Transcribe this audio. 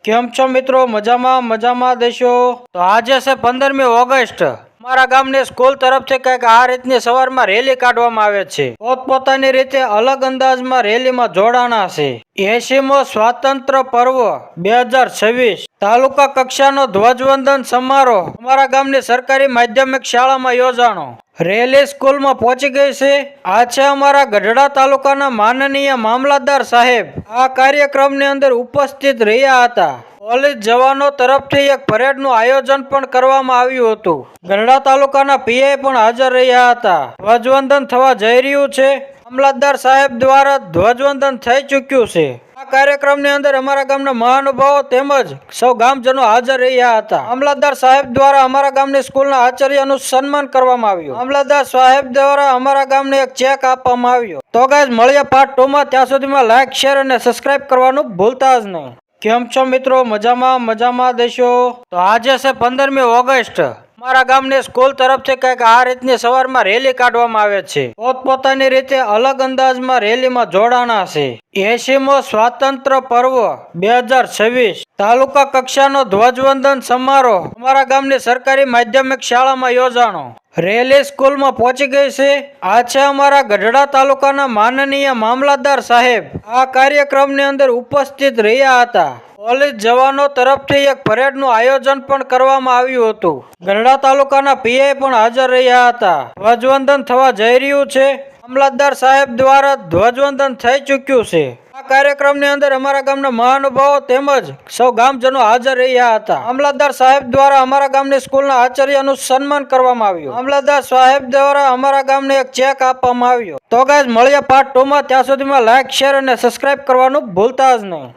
કેમ છો મિત્રો? મજામાં દેશો? તો આજે છે 15મી ઓગસ્ટ। અમારા ગામની સ્કૂલ તરફથી કંઈક આ રીતની સવારમાં રેલી કાઢવામાં આવે છે। પોતપોતાની રીતે અલગ અંદાજમાં રેલીમાં જોડાણા છે। 80મો સ્વાતંત્ર્ય પર્વ 2026 તાલુકા કક્ષાનો ધ્વજવંદન સમારોહ અમારા ગામની સરકારી માધ્યમિક શાળામાં યોજાણો। રેલી સ્કૂલમાં પહોંચી ગઈ છે। આ છે અમારા ગઢડા તાલુકાના માનનીય મામલતદાર સાહેબ આ કાર્યક્રમની અંદર ઉપસ્થિત રહ્યા હતા। પોલીસ જવાનો તરફથી એક પરેડનું આયોજન પણ કરવામાં આવ્યું હતું। ગઢડા તાલુકાના પીઆઈ પણ હાજર રહ્યા હતા। ધ્વજવંદન થવા જઈ રહ્યું છે। મામલતદાર સાહેબ દ્વારા ધ્વજવંદન થઈ ચૂક્યું છે। આ કાર્યક્રમની અંદર અમારા ગામના મહાનુભાવો તેમજ સૌ ગામજનો હાજર રહ્યા હતા। મામલતદાર સાહેબ દ્વારા અમારા ગામની સ્કૂલના આચાર્યનું સન્માન કરવામાં આવ્યું। મામલતદાર સાહેબ દ્વારા અમારા ગામને એક ચેક આપવામાં આવ્યો। તો ગાઈઝ મળીએ પાર્ટ 2 માં। ત્યાં સુધીમાં લાઈક, શેર અને સબસ્ક્રાઇબ કરવાનું ભૂલતા જ નહીં। કેમ છો મિત્રો? મજામાં દેશો? તો આજે છે 15મી ઓગસ્ટ। અમારા ગામની સ્કૂલ તરફથી કંઈક આ રીતની સવારમાં રેલી કાઢવામાં આવે છે। પોતપોતાની રીતે અલગ અંદાજમાં રેલીમાં જોડાણા છે। 80મો સ્વાતંત્ર્ય પર્વ 2026 તાલુકા કક્ષાનો ધ્વજવંદન સમારોહ અમારા ગામની સરકારી માધ્યમિક શાળામાં યોજાણો। રેલી સ્કૂલમાં પહોંચી ગઈ છે। આ છે અમારા ગઢડા તાલુકાના માનનીય મામલતદાર સાહેબ આ કાર્યક્રમની અંદર ઉપસ્થિત રહ્યા હતા। પોલીસ જવાનો તરફથી એક પરેડનું આયોજન પણ કરવામાં આવ્યું હતું। ગઢડા તાલુકાના પીઆઈ પણ હાજર રહ્યા હતા। ધ્વજવંદન થવા જઈ રહ્યું છે। મામલતદાર સાહેબ દ્વારા ધ્વજવંદન થઈ ચૂક્યું છે। આ કાર્યક્રમની અંદર અમારા ગામના મહાનુભાવો તેમજ સૌ ગામજનો હાજર રહ્યા હતા। મામલતદાર સાહેબ દ્વારા અમારા ગામની સ્કૂલના આચાર્યનું સન્માન કરવામાં આવ્યું। મામલતદાર સાહેબ દ્વારા અમારા ગામને એક ચેક આપવામાં આવ્યો। તો ગાઈઝ મળીએ પાર્ટ 2 માં। ત્યાં સુધીમાં લાઈક, શેર અને સબસ્ક્રાઇબ કરવાનું ભૂલતા જ નહીં।